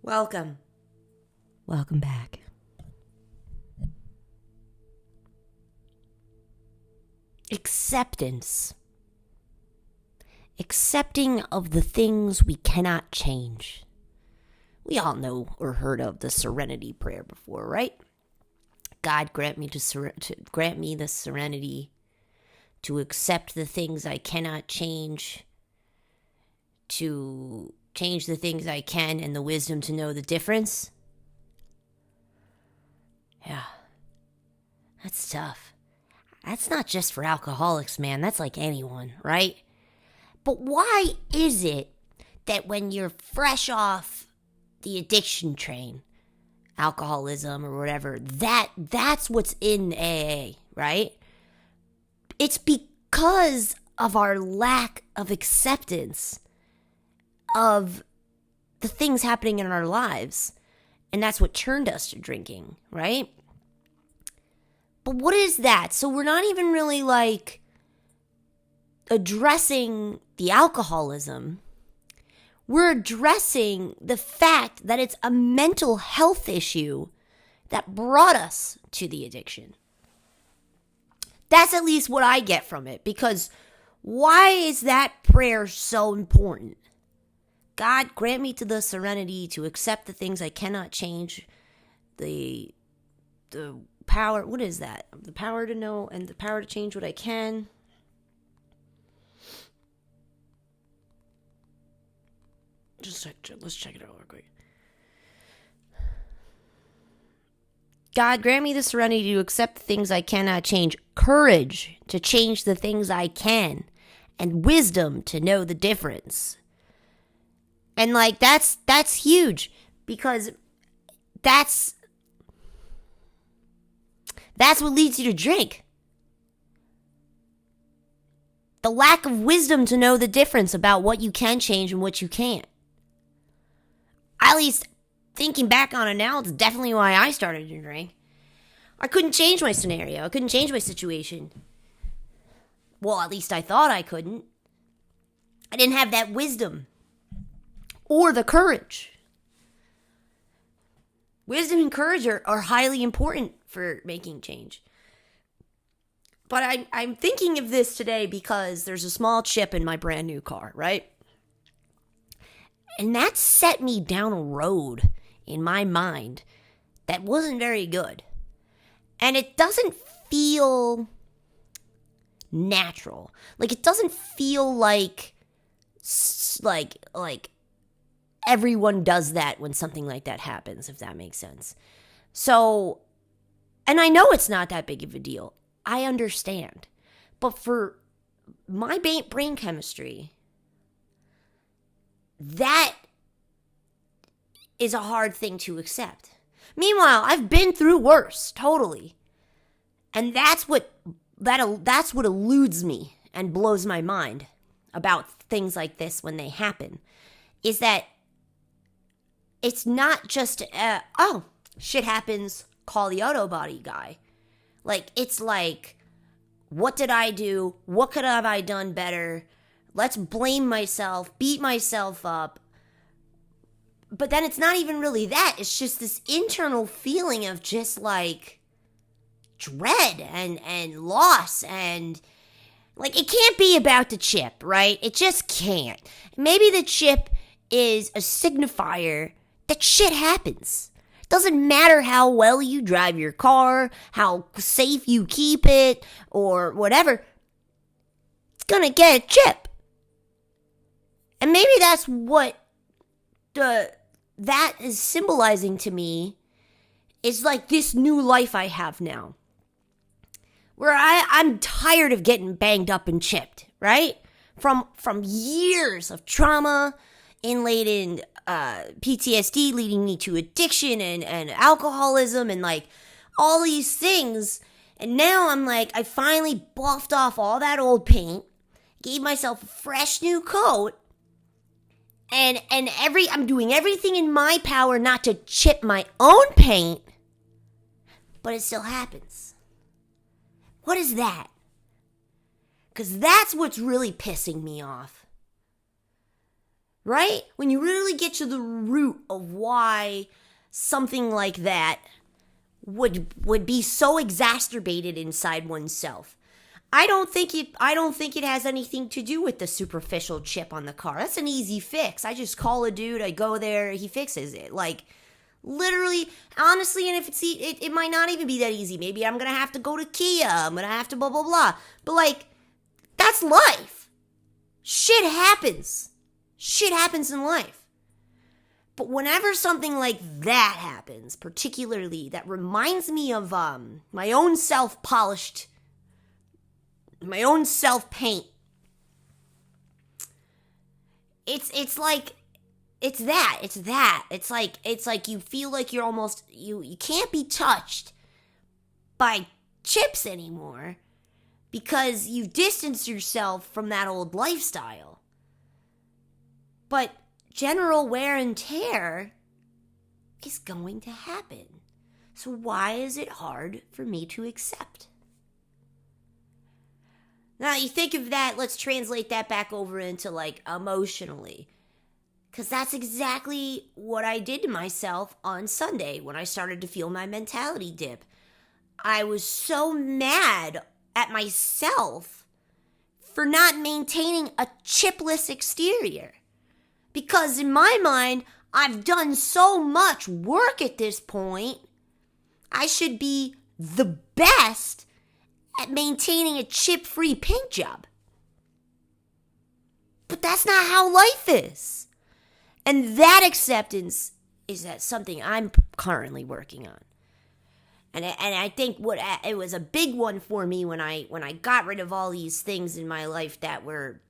Welcome. Welcome back. Acceptance. Accepting of the things we cannot change. We all know or heard of the serenity prayer before, right? God grant me grant me the serenity to accept the things I cannot change, to change the things I can, and the wisdom to know the difference. Yeah, that's tough. That's not just for alcoholics, man. That's like anyone, right? But why is it that when you're fresh off the addiction train, alcoholism or whatever, that's what's in AA, right? It's because of our lack of acceptance of the things happening in our lives. And that's what turned us to drinking, right? But what is that? So we're not even really like addressing the alcoholism. We're addressing the fact that it's a mental health issue that brought us to the addiction. That's at least what I get from it, because why is that prayer so important? God, grant me to the serenity to accept the things I cannot change, the power, what is that? The power to know and the power to change what I can. Let's check it out real quick. God, grant me the serenity to accept the things I cannot change, courage to change the things I can, and wisdom to know the difference. And like that's huge, because that's what leads you to drink. The lack of wisdom to know the difference about what you can change and what you can't. At least thinking back on it now, it's definitely why I started to drink. I couldn't change my scenario. I couldn't change my situation. Well, at least I thought I couldn't. I didn't have that wisdom or the courage. Wisdom and courage are highly important for making change. But I'm thinking of this today because there's a small chip in my brand new car, right? And that set me down a road in my mind that wasn't very good. And it doesn't feel natural. Like, it doesn't feel like everyone does that when something like that happens, if that makes sense. So, and I know it's not that big of a deal. I understand. But for my brain chemistry, that is a hard thing to accept. Meanwhile, I've been through worse, totally. And that's what eludes me and blows my mind about things like this when they happen, is that it's not just, shit happens, call the auto body guy. Like, it's like, what did I do? What could have I done better? Let's blame myself, beat myself up. But then it's not even really that. It's just this internal feeling of just like dread and loss, and like, it can't be about the chip, right? It just can't. Maybe the chip is a signifier that shit happens. Doesn't matter how well you drive your car, how safe you keep it, or whatever. It's gonna get a chip. And maybe that's what that is symbolizing to me, is like this new life I have now, where I'm tired of getting banged up and chipped, right? From years of trauma, inlaid in PTSD, leading me to addiction and alcoholism and like all these things. And now I'm like, I finally buffed off all that old paint, gave myself a fresh new coat, and I'm doing everything in my power not to chip my own paint, but it still happens. What is that? Because that's what's really pissing me off. right? When you really get to the root of why something like that would be so exacerbated inside oneself. I don't think it has anything to do with the superficial chip on the car. That's an easy fix. I just call a dude, I go there, he fixes it. Like, literally, honestly, and if it might not even be that easy. Maybe I'm gonna have to go to Kia. I'm gonna have to blah blah blah. But like, that's life. Shit happens. Shit happens in life. But whenever something like that happens, particularly that reminds me of my own self-polished, my own self-paint, it's like it's that. It's like you feel like you're almost you can't be touched by chips anymore because you've distanced yourself from that old lifestyle. But general wear and tear is going to happen. So why is it hard for me to accept? Now you think of that, let's translate that back over into like emotionally. Because that's exactly what I did to myself on Sunday when I started to feel my mentality dip. I was so mad at myself for not maintaining a chipless exterior. Because in my mind, I've done so much work at this point, I should be the best at maintaining a chip-free paint job. But that's not how life is. And that acceptance is that something I'm currently working on. And I think it was a big one for me when I got rid of all these things in my life that were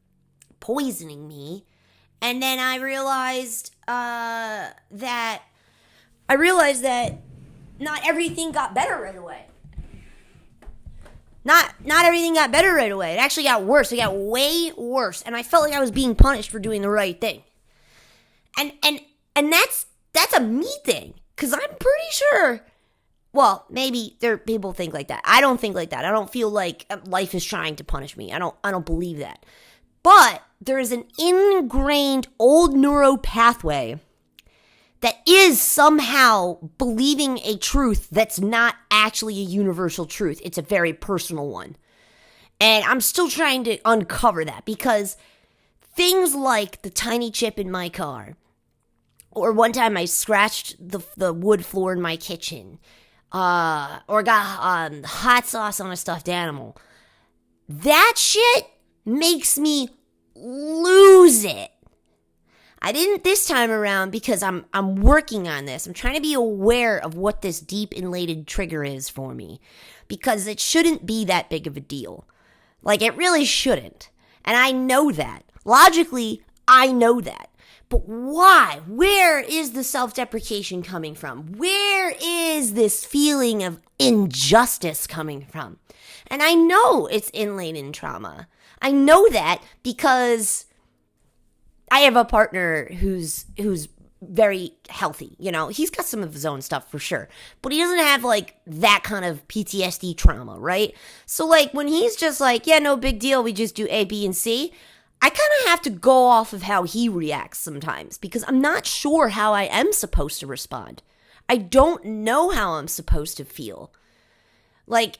poisoning me. And then I realized that not everything got better right away. Not everything got better right away. It actually got worse. It got way worse, and I felt like I was being punished for doing the right thing. And that's a me thing, because I'm pretty sure. Well, maybe people think like that. I don't think like that. I don't feel like life is trying to punish me. I don't believe that. But there is an ingrained old neuro pathway that is somehow believing a truth that's not actually a universal truth. It's a very personal one. And I'm still trying to uncover that, because things like the tiny chip in my car, or one time I scratched the wood floor in my kitchen, or got hot sauce on a stuffed animal, that shit makes me lose it. I didn't this time around because I'm working on this. I'm trying to be aware of what this deep inlated trigger is for me, because it shouldn't be that big of a deal. Like, it really shouldn't. And I know that. Logically, I know that. But why? Where is the self-deprecation coming from? Where is this feeling of injustice coming from? And I know it's inlaid in trauma. I know that because I have a partner who's very healthy. You know, he's got some of his own stuff for sure, but he doesn't have like that kind of PTSD trauma, right? So like when he's just like, yeah, no big deal, we just do A, B, and C, I kind of have to go off of how he reacts sometimes, because I'm not sure how I am supposed to respond. I don't know how I'm supposed to feel. Like,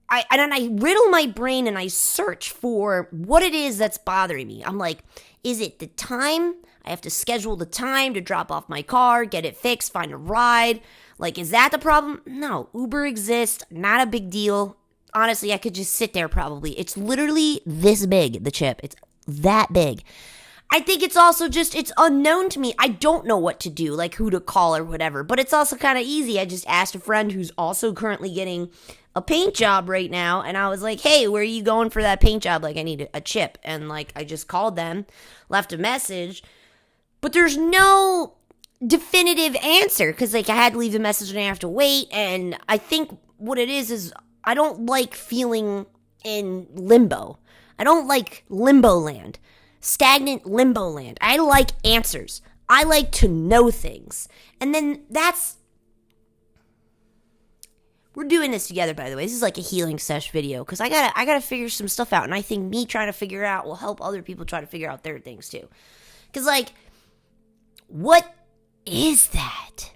I riddle my brain and I search for what it is that's bothering me. I'm like, is it the time? I have to schedule the time to drop off my car, get it fixed, find a ride. Like, is that the problem? No, Uber exists, not a big deal. Honestly, I could just sit there probably. It's literally this big, the chip. It's that big. I think it's also just, it's unknown to me. I don't know what to do, like who to call or whatever. But it's also kind of easy. I just asked a friend who's also currently getting a paint job right now, and I was like, hey, where are you going for that paint job? Like, I need a chip. And like, I just called them, left a message, but there's no definitive answer, because like I had to leave the message and I have to wait. And I think what it is I don't like feeling in limbo. I don't like limbo land, stagnant limbo land. I like answers. I like to know things. And then we're doing this together, by the way. This is like a healing sesh video, because I gotta figure some stuff out, and I think me trying to figure out will help other people try to figure out their things too. Because like, what is that?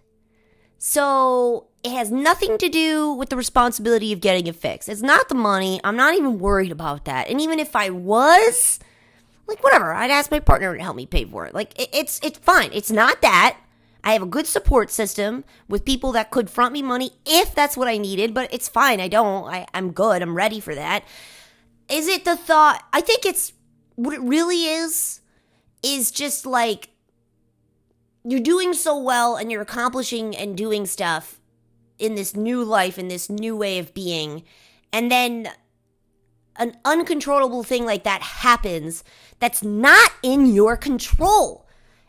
So it has nothing to do with the responsibility of getting it fixed. It's not the money. I'm not even worried about that. And even if I was, like, whatever, I'd ask my partner to help me pay for it. Like, it's fine. It's not that. I have a good support system with people that could front me money if that's what I needed, but it's fine. I don't. I'm good. I'm ready for that. Is it the thought? I think it's what it really is just like you're doing so well and you're accomplishing and doing stuff in this new life, in this new way of being, and then an uncontrollable thing like that happens that's not in your control.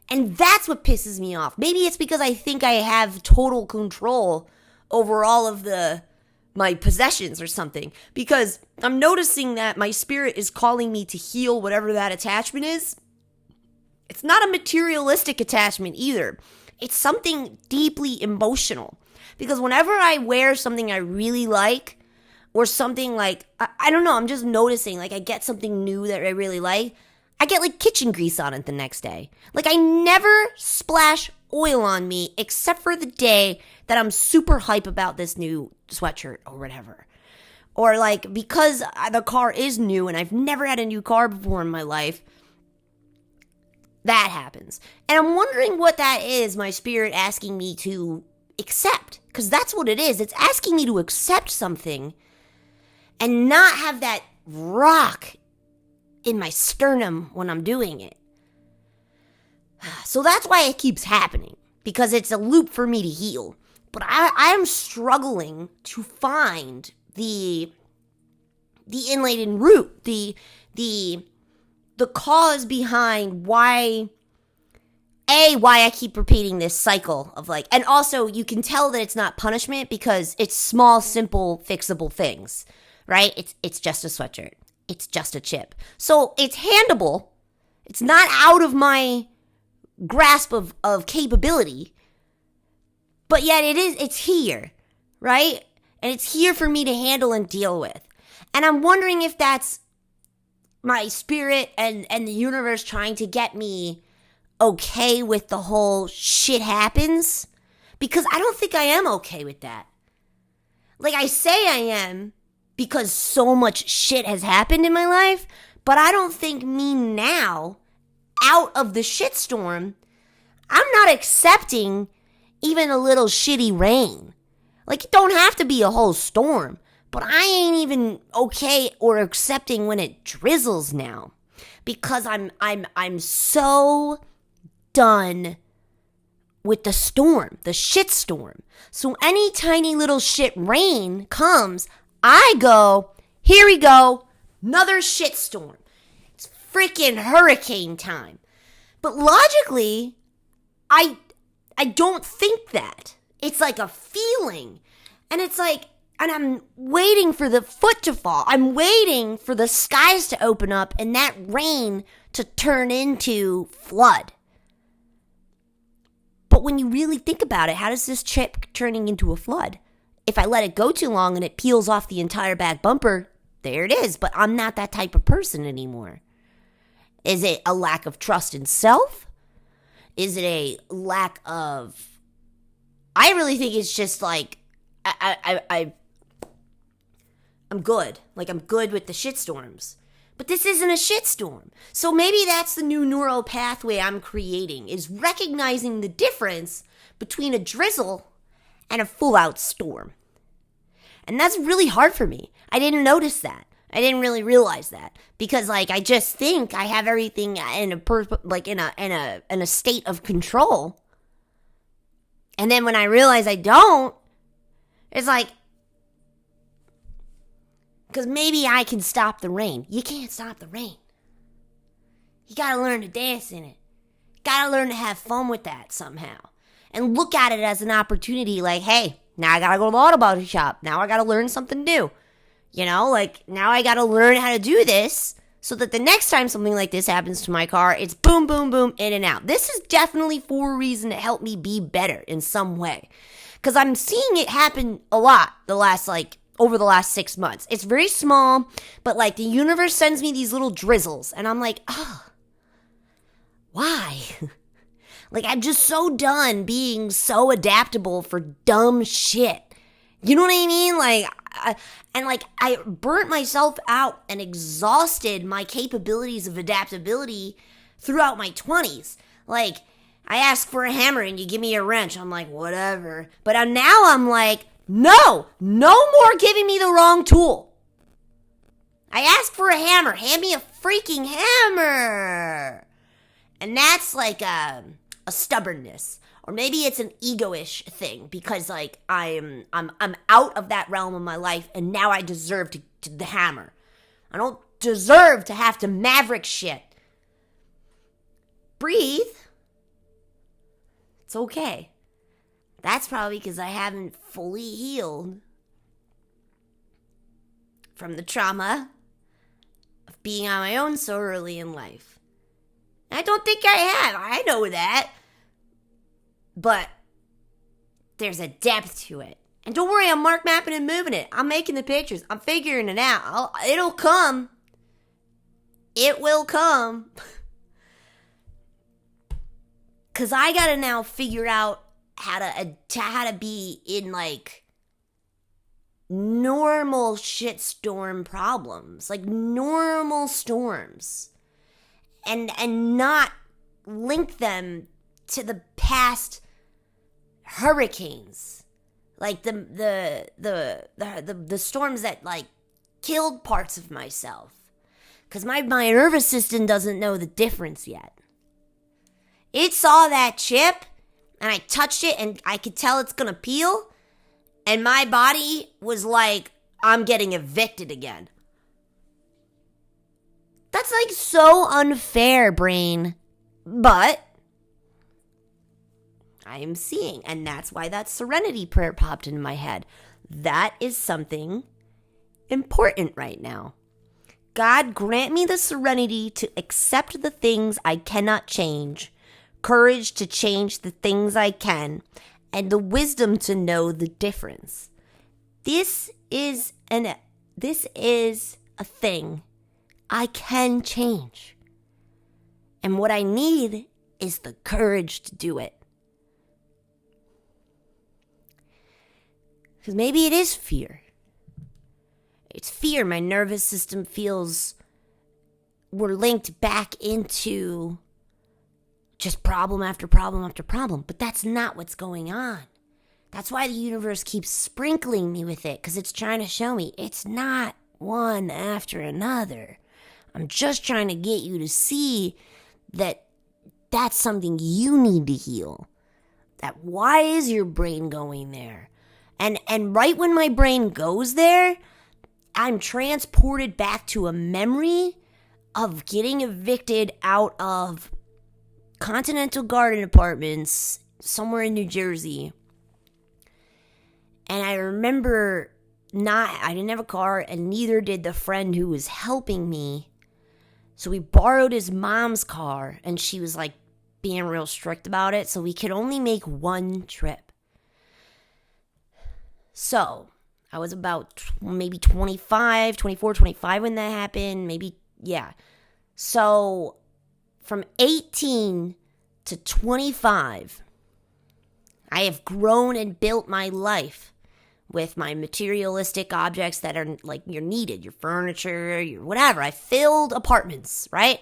And that's what pisses me off. Maybe it's because I think I have total control over all of my possessions or something. Because I'm noticing that my spirit is calling me to heal whatever that attachment is. It's not a materialistic attachment either. It's something deeply emotional. Because whenever I wear something I really like, or something like, I don't know, I'm just noticing, like I get something new that I really like, I get like kitchen grease on it the next day. Like I never splash oil on me except for the day that I'm super hype about this new sweatshirt or whatever. Or like because the car is new and I've never had a new car before in my life, that happens. And I'm wondering what that is, my spirit asking me to accept. Because that's what it is. It's asking me to accept something and not have that rock in my sternum when I'm doing it. So that's why it keeps happening, because it's a loop for me to heal. But I'm struggling to find the inladen root, the cause behind why I keep repeating this cycle of like, and also you can tell that it's not punishment because it's small, simple, fixable things, right? It's just a sweatshirt. It's just a chip. So it's handable. It's not out of my grasp of capability, but yet it's here, right? And it's here for me to handle and deal with. And I'm wondering if that's my spirit and the universe trying to get me okay with the whole shit happens, because I don't think I am okay with that. Like I say I am because so much shit has happened in my life, but I don't think me now, out of the shitstorm, I'm not accepting even a little shitty rain. Like it don't have to be a whole storm, but I ain't even okay or accepting when it drizzles now, because I'm so done with the storm, the shit storm. So any tiny little shit rain comes, I go, here we go, another shit storm. It's freaking hurricane time. But logically, I don't think that. It's like a feeling. And it's like, and I'm waiting for the foot to fall. I'm waiting for the skies to open up and that rain to turn into flood. But when you really think about it, how does this chip turning into a flood? If I let it go too long and it peels off the entire back bumper, there it is. But I'm not that type of person anymore. Is it a lack of trust in self? Is it a lack of... I really think it's just like, I'm good. Like, I'm good with the shitstorms. But this isn't a shitstorm. So maybe that's the new neural pathway I'm creating, is recognizing the difference between a drizzle and a full-out storm. And that's really hard for me. I didn't notice that. I didn't really realize that, because like I just think I have everything in a state of control. And then when I realize I don't, it's like, because maybe I can stop the rain. You can't stop the rain. You gotta learn to dance in it. Gotta learn to have fun with that somehow. And look at it as an opportunity, like, hey, now I gotta go to the auto body shop. Now I gotta learn something new. You know, like, now I gotta learn how to do this so that the next time something like this happens to my car, it's boom, boom, boom, in and out. This is definitely for a reason to help me be better in some way. Because I'm seeing it happen a lot over the last 6 months. It's very small, but like the universe sends me these little drizzles, and I'm like, oh, why? Like, I'm just so done being so adaptable for dumb shit. You know what I mean? I burnt myself out and exhausted my capabilities of adaptability throughout my 20s. Like, I ask for a hammer and you give me a wrench. I'm like, whatever. But now I'm like, no more giving me the wrong tool. I asked for a hammer. Hand me a freaking hammer. And that's like a stubbornness. Or maybe it's an ego-ish thing because like I'm out of that realm of my life and now I deserve to the hammer. I don't deserve to have to maverick shit. Breathe. It's okay. That's probably because I haven't fully healed from the trauma of being on my own so early in life. I don't think I have. I know that. But there's a depth to it. And don't worry, I'm mark mapping and moving it. I'm making the pictures. I'm figuring it out. It'll come. It will come. Because I got to now figure out how to be in like normal shitstorm problems. Like normal storms. And not link them to the past hurricanes, like the storms that like killed parts of myself, because my nervous system doesn't know the difference yet. It saw that chip, and I touched it, and I could tell it's gonna peel, and my body was like, I'm getting evicted again. That's like so unfair, brain, but I am seeing, and that's why that serenity prayer popped into my head. That is something important right now. God, grant me the serenity to accept the things I cannot change, courage to change the things I can, and the wisdom to know the difference. This is a thing I can change. And what I need is the courage to do it. Because maybe it is fear. It's fear. My nervous system feels we're linked back into just problem after problem after problem. But that's not what's going on. That's why the universe keeps sprinkling me with it. Because it's trying to show me it's not one after another. I'm just trying to get you to see that that's something you need to heal. That why is your brain going there? And right when my brain goes there, I'm transported back to a memory of getting evicted out of Continental Garden Apartments somewhere in New Jersey. And I remember I didn't have a car, and neither did the friend who was helping me. So we borrowed his mom's car, and she was like being real strict about it. So we could only make one trip. So I was about maybe 24, 25 when that happened. Maybe, yeah. So from 18 to 25, I have grown and built my life with my materialistic objects that are like you're needed, your furniture, your whatever. I filled apartments, right?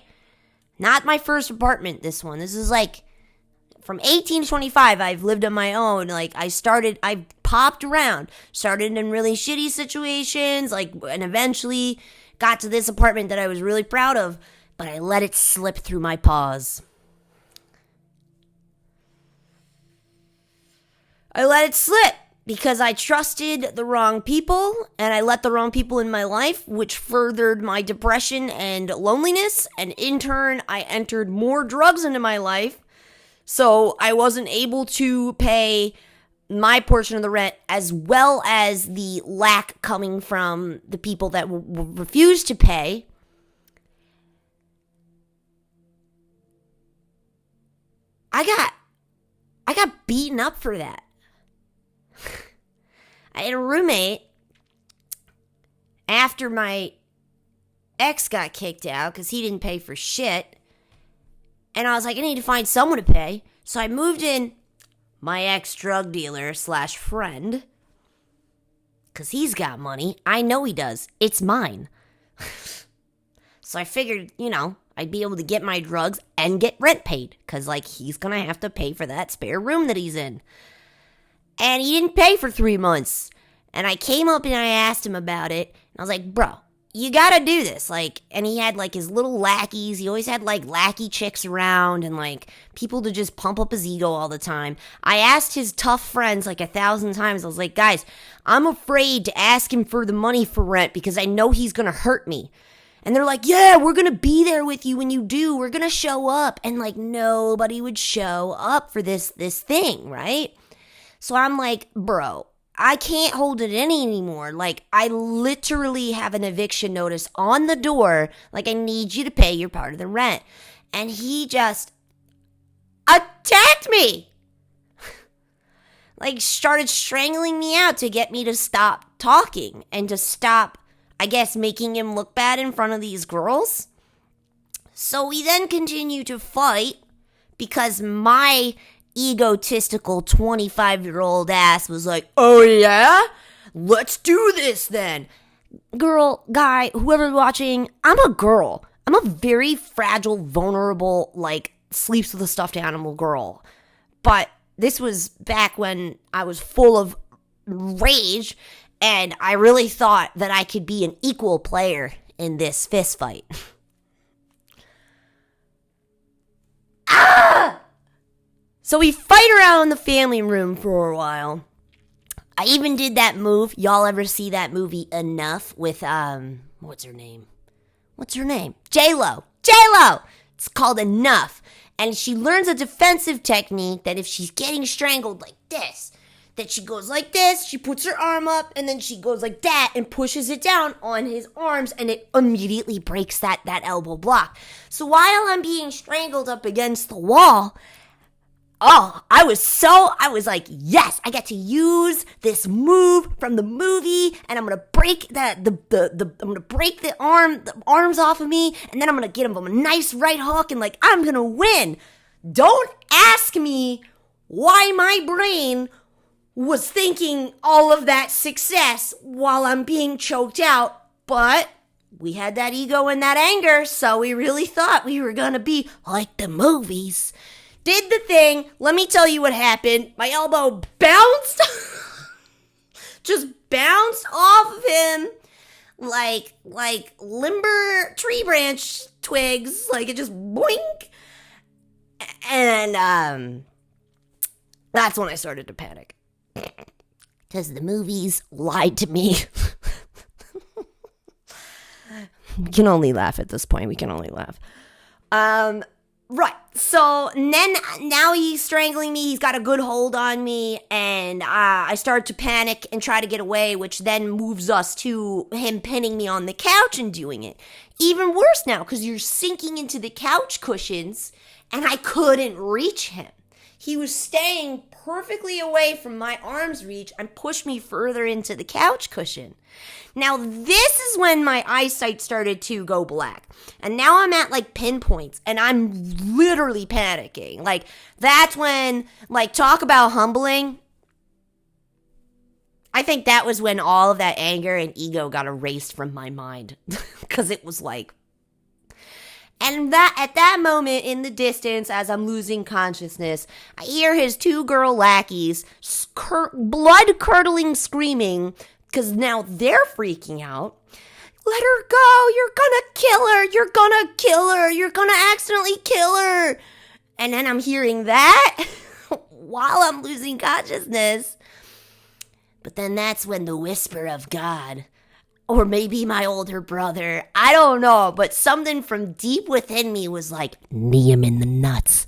Not my first apartment, this one. This is like from 18 to 25, I've lived on my own. Like I popped around, started in really shitty situations, and eventually got to this apartment that I was really proud of, but I let it slip through my paws. I let it slip because I trusted the wrong people, and I let the wrong people in my life, which furthered my depression and loneliness, and in turn, I entered more drugs into my life. So I wasn't able to pay my portion of the rent, as well as the lack coming from the people that refused to pay. I got beaten up for that. I had a roommate after my ex got kicked out because he didn't pay for shit. And I was like, I need to find someone to pay. So I moved in my ex-drug dealer / friend, because he's got money. I know he does. It's mine. So I figured, I'd be able to get my drugs and get rent paid, because, he's going to have to pay for that spare room that he's in. And he didn't pay for 3 months. And I came up and I asked him about it. And I was like, bro, you got to do this. And he had, his little lackeys. He always had, lackey chicks around and, people to just pump up his ego all the time. I asked his tough friends, 1,000 times. I was like, guys, I'm afraid to ask him for the money for rent because I know he's going to hurt me. And they're like, yeah, we're going to be there with you when you do. We're going to show up. And, nobody would show up for this thing, right? So I'm like, bro, I can't hold it in anymore. I literally have an eviction notice on the door. I need you to pay your part of the rent. And he just attacked me. Started strangling me out to get me to stop talking and to stop, I guess, making him look bad in front of these girls. So we then continue to fight because my egotistical 25-year-old ass was like, oh yeah? Let's do this then. Girl, guy, whoever's watching, I'm a girl. I'm a very fragile, vulnerable, sleeps with a stuffed animal girl. But this was back when I was full of rage, and I really thought that I could be an equal player in this fist fight. So we fight around in the family room for a while. I even did that move. Y'all ever see that movie Enough with, what's her name? J-Lo. It's called Enough. And she learns a defensive technique that if she's getting strangled like this, that she goes like this, she puts her arm up, and then she goes like that and pushes it down on his arms, and it immediately breaks that elbow block. So while I'm being strangled up against the wall, I was like, yes, I get to use this move from the movie, and I'm gonna break the arms off of me, and then I'm gonna get him a nice right hook, and I'm gonna win. Don't ask me why my brain was thinking all of that success while I'm being choked out, but we had that ego and that anger, so we really thought we were gonna be like the movies. Did the thing. Let me tell you what happened. My elbow bounced. Just bounced off of him like limber tree branch twigs. It just boink. And that's when I started to panic. Because the movies lied to me. We can only laugh at this point. We can only laugh. Right. So then now he's strangling me. He's got a good hold on me. And I start to panic and try to get away, which then moves us to him pinning me on the couch and doing it. Even worse now, because you're sinking into the couch cushions and I couldn't reach him. He was staying perfectly away from my arm's reach and pushed me further into the couch cushion. Now, this is when my eyesight started to go black. And now I'm at pinpoints and I'm literally panicking. That's when, talk about humbling. I think that was when all of that anger and ego got erased from my mind. Because it was and that at that moment in the distance, as I'm losing consciousness, I hear his 2 girl lackeys blood-curdling screaming because now they're freaking out. Let her go. You're gonna kill her. You're gonna kill her. You're gonna accidentally kill her. And then I'm hearing that while I'm losing consciousness. But then that's when the whisper of God, or maybe my older brother, I don't know, but something from deep within me was like, knee him in the nuts.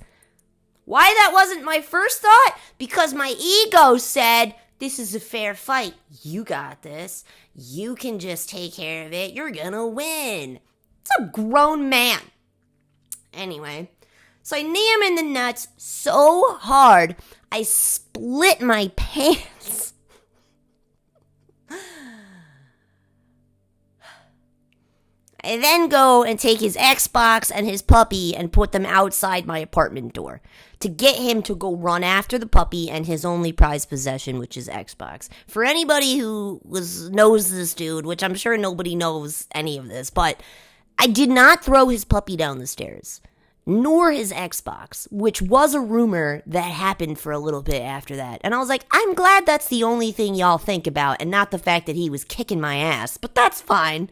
Why that wasn't my first thought? Because my ego said, this is a fair fight. You got this. You can just take care of it. You're gonna win. It's a grown man. Anyway, so I knee him in the nuts so hard, I split my pants. I then go and take his Xbox and his puppy and put them outside my apartment door to get him to go run after the puppy and his only prized possession, which is Xbox. For anybody who knows this dude, which I'm sure nobody knows any of this, but I did not throw his puppy down the stairs, nor his Xbox, which was a rumor that happened for a little bit after that. And I was like, I'm glad that's the only thing y'all think about and not the fact that he was kicking my ass, but that's fine.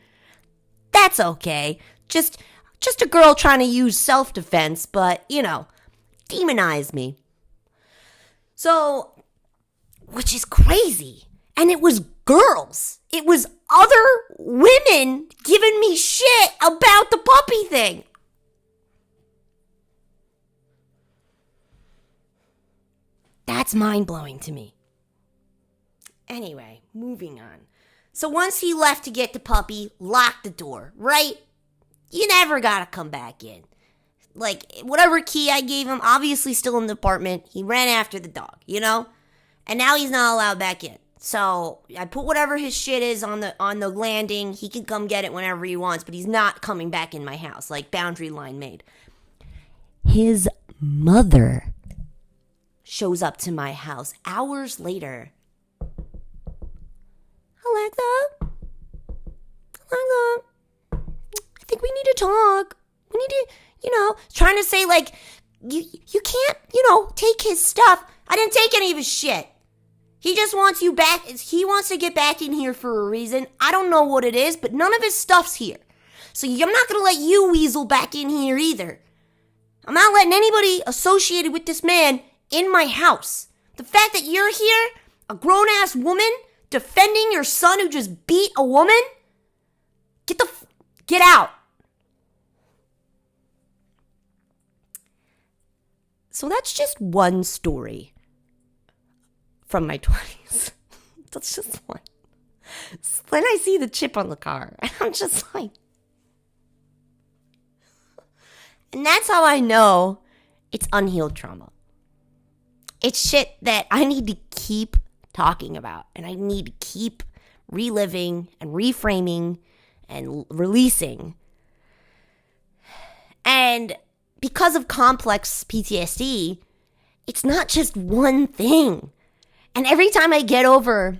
That's okay. Just a girl trying to use self-defense, but, demonize me. So, which is crazy. And it was girls. It was other women giving me shit about the puppy thing. That's mind-blowing to me. Anyway, moving on. So once he left to get the puppy, locked the door, right? You never gotta come back in. Like, whatever key I gave him, obviously still in the apartment. He ran after the dog, And now he's not allowed back in. So I put whatever his shit is on the landing. He can come get it whenever he wants, but he's not coming back in my house. Like, boundary line made. His mother shows up to my house hours later. Alexa, I think we need to talk. We need to, trying to say, like, you can't, take his stuff. I didn't take any of his shit. He just wants you back. He wants to get back in here for a reason. I don't know what it is, but none of his stuff's here. So I'm not going to let you weasel back in here either. I'm not letting anybody associated with this man in my house. The fact that you're here, a grown-ass woman, defending your son who just beat a woman? Get out. So that's just one story from my 20s. That's just one. Then I see the chip on the car, and I'm just like... And that's how I know it's unhealed trauma. It's shit that I need to keep talking about, and I need to keep reliving and reframing and releasing. And because of complex PTSD, it's not just one thing. And every time I get over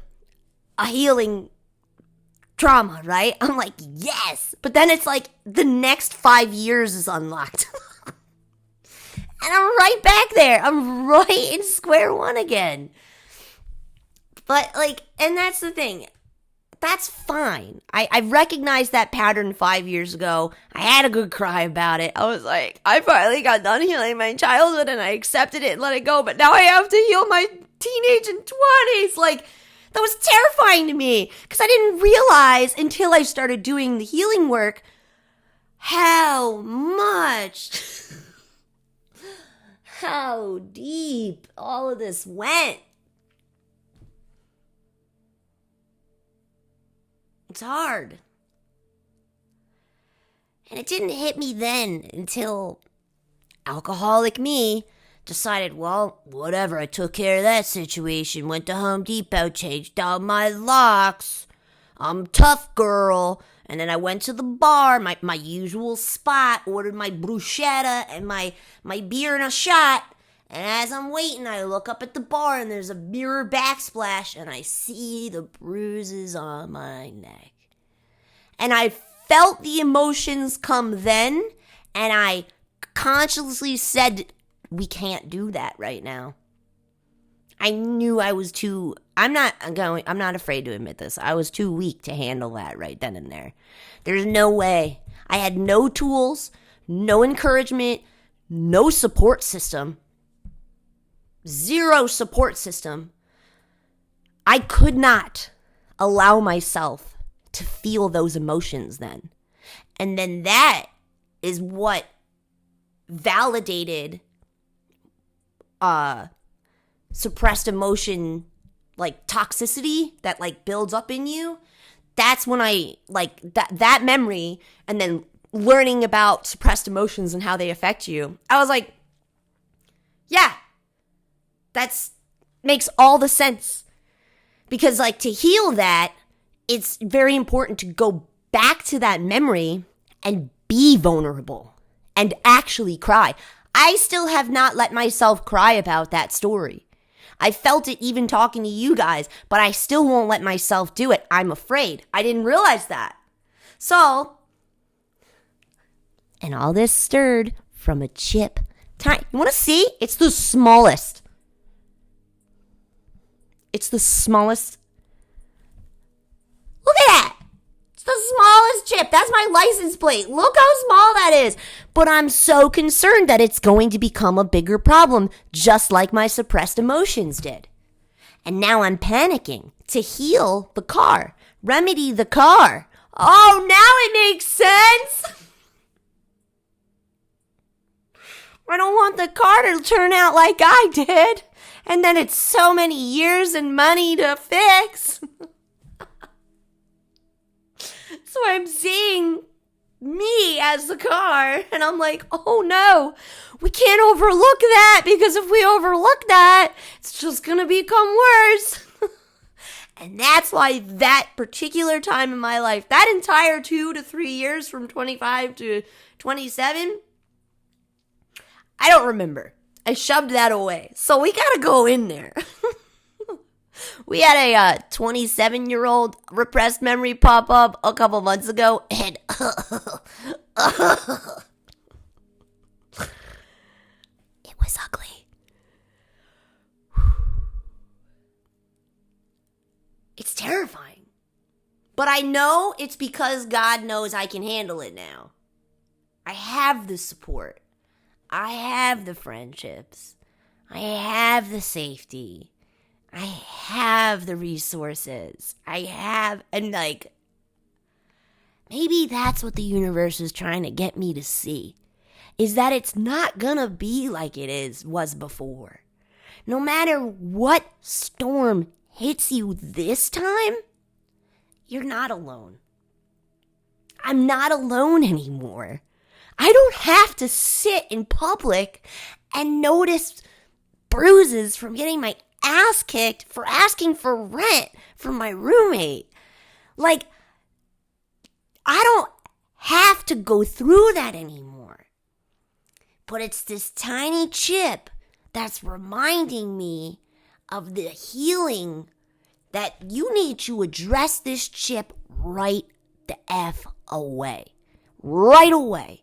a healing trauma, right, I'm like, yes. But then it's like the next 5 years is unlocked. And I'm right back there. I'm right in square one again. But, and that's the thing. That's fine. I recognized that pattern 5 years ago. I had a good cry about it. I was like, I finally got done healing my childhood and I accepted it and let it go. But now I have to heal my teenage and 20s. That was terrifying to me. Because I didn't realize until I started doing the healing work how much, how deep all of this went. It's hard. And it didn't hit me then until alcoholic me decided, well, whatever, I took care of that situation, went to Home Depot, changed out my locks, I'm tough girl. And then I went to the bar, my usual spot, ordered my bruschetta and my beer and a shot. And as I'm waiting, I look up at the bar and there's a mirror backsplash and I see the bruises on my neck. And I felt the emotions come then, and I consciously said, we can't do that right now. I knew I was too, I'm not afraid to admit this. I was too weak to handle that right then and there. There's no way. I had no tools, no encouragement, no support system. Zero support system. I could not allow myself to feel those emotions then. And then that is what validated suppressed emotion, toxicity that builds up in you. That's when I that memory, and then learning about suppressed emotions and how they affect you. I was like, yeah, that's makes all the sense. Because to heal that, it's very important to go back to that memory and be vulnerable and actually cry. I still have not let myself cry about that story. I felt it even talking to you guys, but I still won't let myself do it. I'm afraid. I didn't realize that. So, and all this stirred from a chip. You want to see? It's the smallest. It's the smallest. Look at that. It's the smallest chip. That's my license plate. Look how small that is. But I'm so concerned that it's going to become a bigger problem, just like my suppressed emotions did. And now I'm panicking to heal the car, remedy the car. Oh, now it makes sense. I don't want the car to turn out like I did. And then it's so many years and money to fix. So I'm seeing me as the car. And I'm like, oh no, we can't overlook that. Because if we overlook that, it's just going to become worse. And that's why that particular time in my life, that entire 2 to 3 years from 25 to 27, I don't remember. I shoved that away. So we got to go in there. We had a 27-year-old repressed memory pop up a couple months ago. And it was ugly. It's terrifying. But I know it's because God knows I can handle it now. I have the support. I have the friendships. I have the safety. I have the resources. And maybe that's what the universe is trying to get me to see, is that it's not gonna be like it was before. No matter what storm hits you this time, you're not alone. I'm not alone anymore. I don't have to sit in public and notice bruises from getting my ass kicked for asking for rent from my roommate. Like, I don't have to go through that anymore. But it's this tiny chip that's reminding me of the healing that you need to address this chip right the F away. Right away.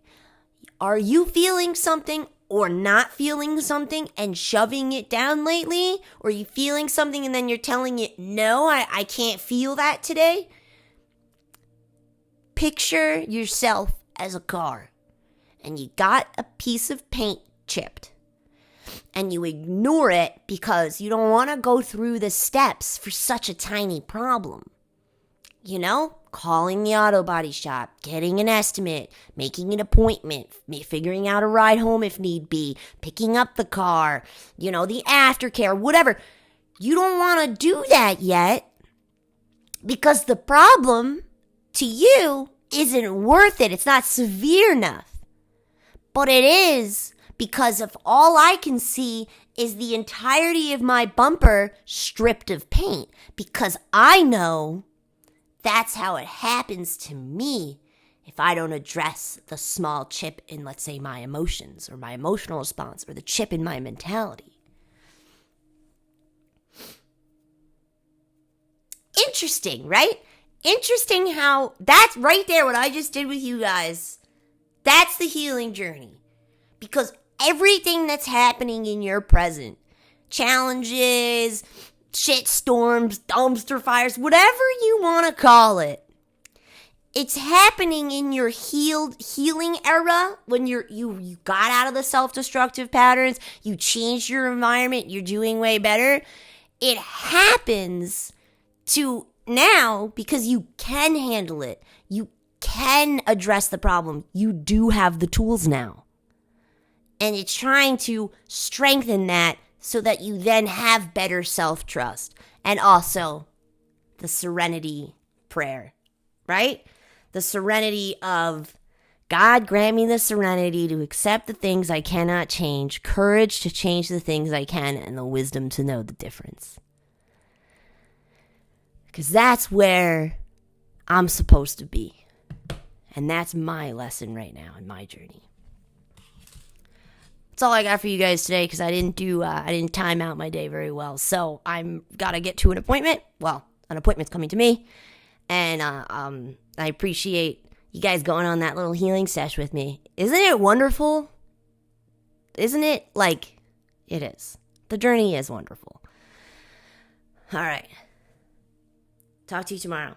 Are you feeling something or not feeling something and shoving it down lately? Or are you feeling something and then you're telling it, no, I can't feel that today? Picture yourself as a car and you got a piece of paint chipped and you ignore it because you don't want to go through the steps for such a tiny problem. You know? Calling the auto body shop, getting an estimate, making an appointment, figuring out a ride home if need be, picking up the car, the aftercare, whatever. You don't want to do that yet because the problem to you isn't worth it. It's not severe enough. But it is because if all I can see is the entirety of my bumper stripped of paint, because I know that's how it happens to me if I don't address the small chip in, let's say, my emotions or my emotional response or the chip in my mentality. Interesting, right? Interesting how that's right there, what I just did with you guys. That's the healing journey. Because everything that's happening in your present, challenges, shit storms, dumpster fires, whatever you want to call it, it's happening in your healing era when you got out of the self-destructive patterns, you changed your environment, you're doing way better. It happens to now because you can handle it. You can address the problem. You do have the tools now. And it's trying to strengthen that so that you then have better self-trust. And also the serenity prayer, right? The serenity of God, grant me the serenity to accept the things I cannot change, courage to change the things I can, and the wisdom to know the difference. Because that's where I'm supposed to be. And that's my lesson right now in my journey. That's all I got for you guys today because I didn't time out my day very well. So I'm gotta get to an appointment. Well, an appointment's coming to me, and I appreciate you guys going on that little healing sesh with me. Isn't it wonderful? Isn't it? Like, it is. The journey is wonderful. All right. Talk to you tomorrow.